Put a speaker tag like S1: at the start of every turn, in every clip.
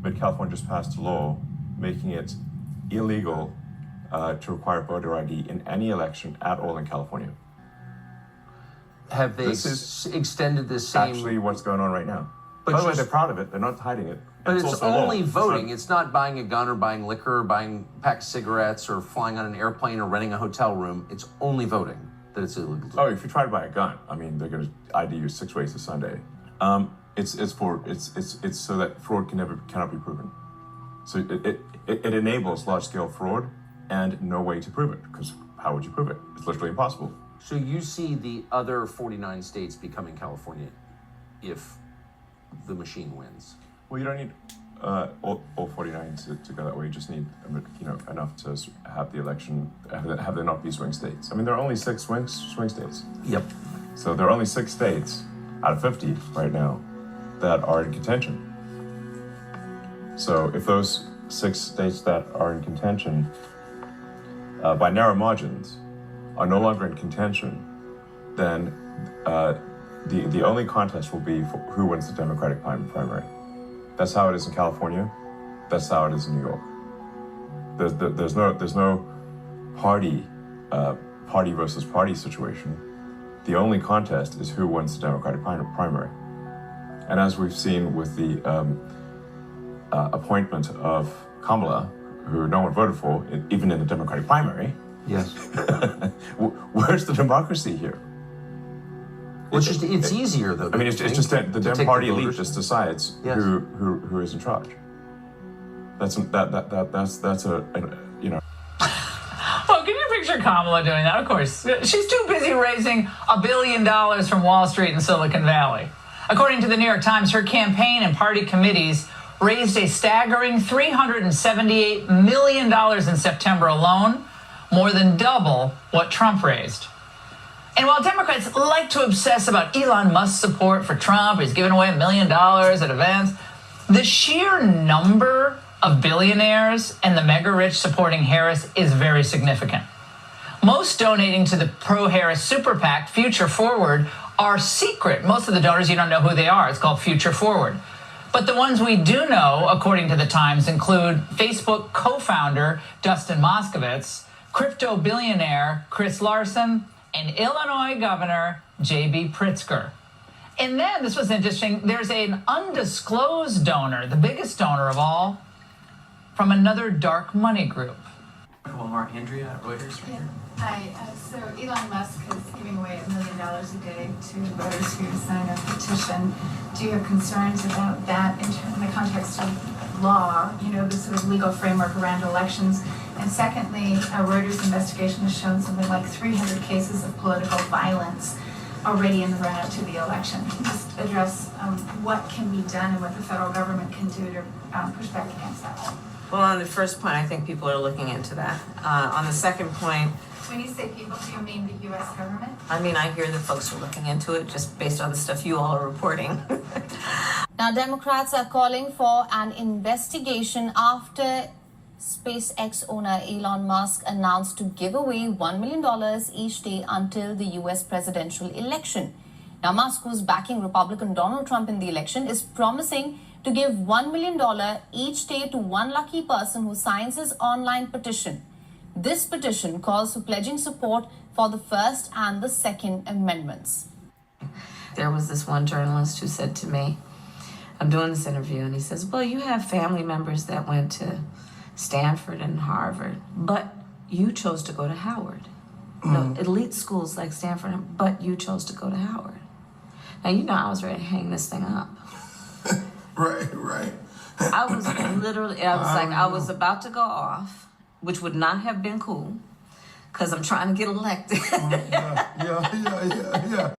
S1: but California just passed a law making it illegal to require voter ID in any election at all in California.
S2: Have they extended this same...
S1: Actually what's going on right now.
S2: But
S1: by the way, they're proud of it. They're not hiding it.
S2: But it's only voting. It's not buying a gun or buying liquor or buying a pack of cigarettes or flying on an airplane or renting a hotel room. It's only voting that it's illegal to do.
S1: Oh, if you try to buy a gun, I mean, they're going to ID you 6 ways to Sunday. It's so that fraud cannot be proven. So it enables large-scale fraud and no way to prove it, because how would you prove it? It's literally impossible.
S2: So you see the other 49 states becoming California if the machine wins?
S1: Well, you don't need all 49 to go that way. You just need enough to have the election, have there not be swing states. I mean, there are only 6 swing states.
S2: Yep.
S1: So there are only 6 states out of 50 right now that are in contention. So if those 6 states that are in contention by narrow margins are no longer in contention, then the only contest will be for who wins the Democratic primary. That's how it is in California. That's how it is in New York. There's no party versus party situation. The only contest is who wins the Democratic primary. And as we've seen with the appointment of Kamala, who no one voted for, even in the Democratic primary.
S2: Yes.
S1: Where's the democracy here?
S2: Well, it's easier though.
S1: I mean, it's just that the Dem party elite just decides who is in charge. That's a you know.
S3: Well, can you picture Kamala doing that? Of course, she's too busy raising $1 billion from Wall Street and Silicon Valley. According to the New York Times, her campaign and party committees raised a staggering $378 million in September alone, more than double what Trump raised. And while Democrats like to obsess about Elon Musk's support for Trump, he's giving away $1 million at events, the sheer number of billionaires and the mega-rich supporting Harris is very significant. Most donating to the pro-Harris super PAC, Future Forward, are secret. Most of the donors, you don't know who they are. It's called Future Forward. But the ones we do know, according to the Times, include Facebook co-founder Dustin Moskovitz, crypto billionaire Chris Larson, and Illinois Governor J.B. Pritzker. And then, this was interesting, there's an undisclosed donor, the biggest donor of all, from another dark money group.
S4: Well, Mark Andrea at Reuters right here.
S5: Hi, so Elon Musk is giving away $1 million a day to voters who sign a petition. Do you have concerns about that in the context of law, the sort of legal framework around elections? And secondly, a Reuters investigation has shown something like 300 cases of political violence already in the run-up to the election. Can you just address what can be done and what the federal government can do to push back against that?
S6: Well, on the first point, I think people are looking into that. On the second point...
S5: When you say people, do you mean the U.S. government?
S6: I mean, I hear that folks are looking into it just based on the stuff you all are reporting.
S7: Now, Democrats are calling for an investigation after SpaceX owner Elon Musk announced to give away $1 million each day until the U.S. presidential election. Now, Musk, who's backing Republican Donald Trump in the election, is promising to give $1 million each day to one lucky person who signs his online petition. This petition calls for pledging support for the First and the Second Amendments.
S6: There was this one journalist who said to me, I'm doing this interview, and he says, well, you have family members that went to Stanford and Harvard, but you chose to go to Howard. No, elite schools like Stanford, but you chose to go to Howard. Now, I was ready to hang this thing up.
S8: Right.
S6: I was I was about to go off, which would not have been cool, because I'm trying to get elected.
S8: Yeah.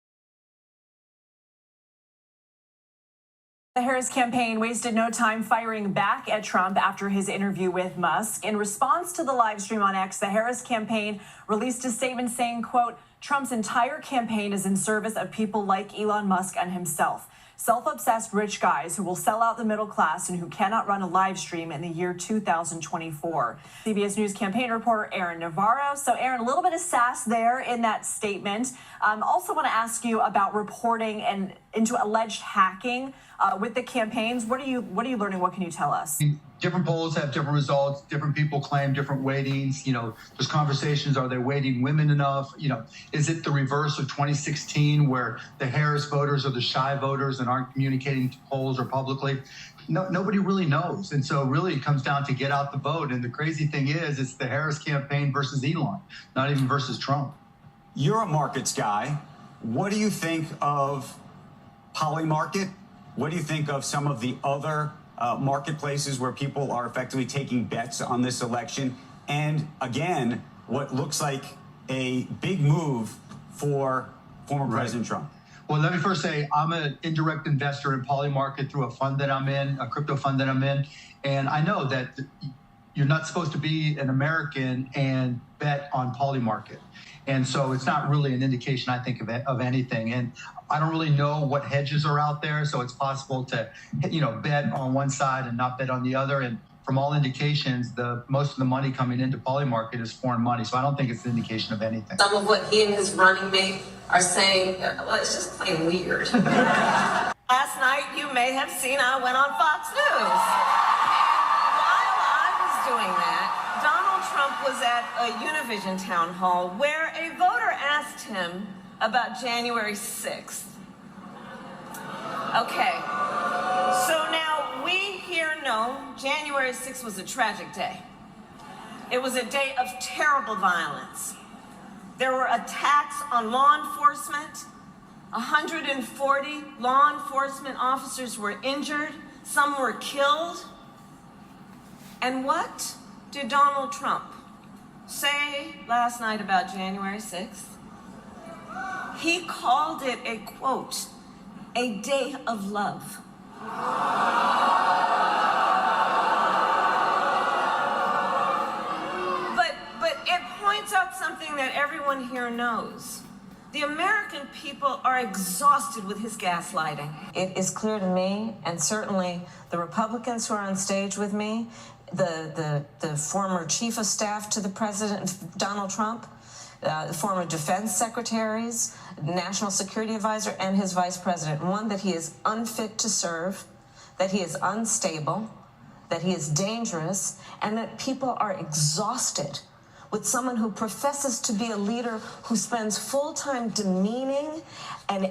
S9: The Harris campaign wasted no time firing back at Trump after his interview with Musk. In response to the live stream on X, the Harris campaign released a statement saying, quote, Trump's entire campaign is in service of people like Elon Musk and himself. self-obsessed rich guys who will sell out the middle class and who cannot run a live stream in the year 2024. CBS News campaign reporter Aaron Navarro. So Aaron, a little bit of sass there in that statement. Also want to ask you about reporting and into alleged hacking with the campaigns. What are you learning? What can you tell us?
S10: Different polls have different results. Different people claim different weightings. There's conversations. Are they weighting women enough? Is it the reverse of 2016 where the Harris voters are the shy voters and aren't communicating to polls or publicly? No, nobody really knows. And so really it comes down to get out the vote. And the crazy thing is it's the Harris campaign versus Elon, not even versus Trump.
S11: You're a markets guy. What do you think of Polymarket? What do you think of some of the other marketplaces where people are effectively taking bets on this election? And again, what looks like a big move for former President Trump.
S10: Well, let me first say I'm an indirect investor in Polymarket through a fund that I'm in, a crypto fund that I'm in. And I know that you're not supposed to be an American and bet on Polymarket. And so it's not really an indication, I think, of anything. And I don't really know what hedges are out there. So it's possible to, bet on one side and not bet on the other. And from all indications, most of the money coming into Polymarket is foreign money. So I don't think it's an indication of anything.
S6: Some of what he and his running mate are saying, well, it's just plain weird. Last night, you may have seen I went on Fox News. While I was doing that, Donald Trump was at a Univision town hall where a voter asked him about January 6th. Okay, so now we here know January 6th was a tragic day. It was a day of terrible violence. There were attacks on law enforcement. 140 law enforcement officers were injured. Some were killed. And what did Donald Trump say last night about January 6th? He called it a, quote, a day of love. But it points out something that everyone here knows. The American people are exhausted with his gaslighting. It is clear to me, and certainly the Republicans who are on stage with me, the former chief of staff to the president, Donald Trump, former defense secretaries, national security advisor, and his vice president. One, that he is unfit to serve, that he is unstable, that he is dangerous, and that people are exhausted with someone who professes to be a leader who spends full time demeaning and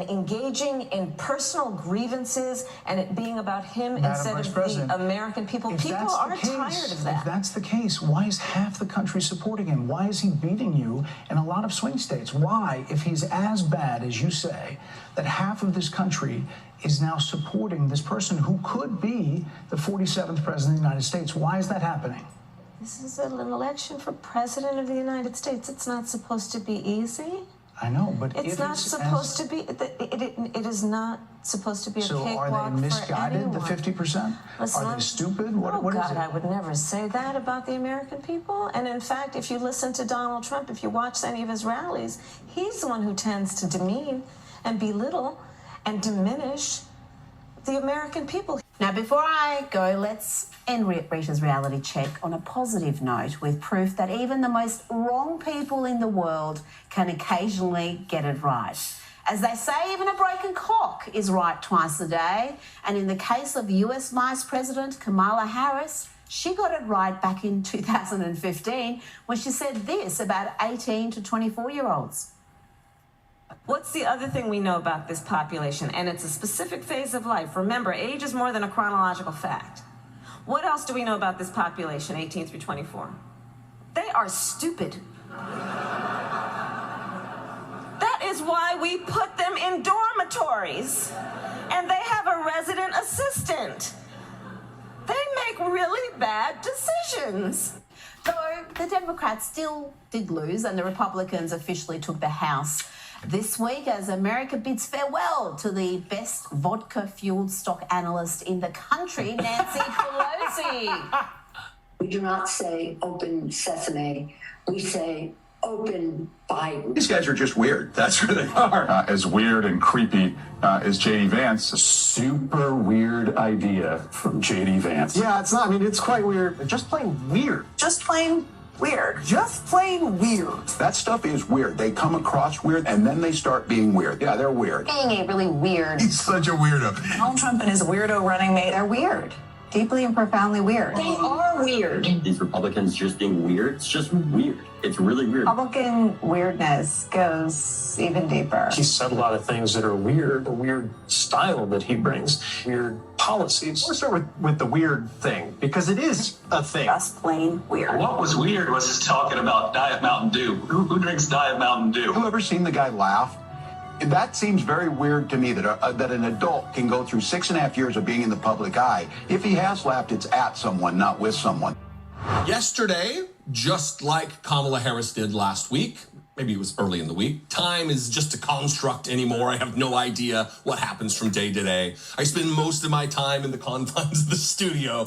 S6: engaging in personal grievances and it being about him instead of the American people. People are tired of that.
S12: If that's the case, why is half the country supporting him? Why is he beating you in a lot of swing states? Why, if he's as bad as you say, that half of this country is now supporting this person who could be the 47th president of the United States? Why is that happening?
S6: This is an election for president of the United States. It's not supposed to be easy.
S12: I know, but
S6: it's not supposed to be. It is not supposed to be a cakewalk for anyone.
S12: So are they misguided, the 50%? Are they stupid? What is it?
S6: I would never say that about the American people. And in fact, if you listen to Donald Trump, if you watch any of his rallies, he's the one who tends to demean and belittle and diminish the American people.
S13: Now, before I go, let's end Rita's reality check on a positive note with proof that even the most wrong people in the world can occasionally get it right. As they say, even a broken clock is right twice a day. And in the case of US Vice President Kamala Harris, she got it right back in 2015 when she said this about 18 to 24-year-olds.
S6: What's the other thing we know about this population? And it's a specific phase of life. Remember, age is more than a chronological fact. What else do we know about this population, 18 through 24? They are stupid. That is why we put them in dormitories. And they have a resident assistant. They make really bad decisions.
S13: Though the Democrats still did lose and the Republicans officially took the House this week as America bids farewell to the best vodka-fueled stock analyst in the country, Nancy Pelosi.
S14: We do not say open sesame. We say open Biden.
S15: These guys are just weird. That's who they are.
S16: As weird and creepy as J.D. Vance. Super weird idea from J.D. Vance.
S17: Yeah, it's not. I mean, it's quite weird. Just plain weird.
S9: Just plain weird. Just plain weird.
S15: That stuff is weird. They come across weird, and then they start being weird. Yeah, they're weird.
S14: Being a really weird.
S8: He's such a weirdo.
S9: Donald Trump and his weirdo running mate, they're weird. Deeply and profoundly weird.
S14: They are weird.
S18: These Republicans just being weird, it's just weird. It's really weird.
S9: Republican weirdness goes even deeper.
S17: He said a lot of things that are weird, a weird style that he brings, weird policies. Let's start with the weird thing, because it is a thing.
S9: Just plain weird.
S18: What was weird was his talking about Diet Mountain Dew. Who drinks Diet Mountain Dew?
S15: Have you ever seen the guy laugh? That seems very weird to me that an adult can go through 6.5 years of being in the public eye. If he has laughed, it's at someone, not with someone.
S19: Yesterday, just like Kamala Harris did last week, maybe it was early in the week, time is just a construct anymore. I have no idea what happens from day to day. I spend most of my time in the confines of the studio.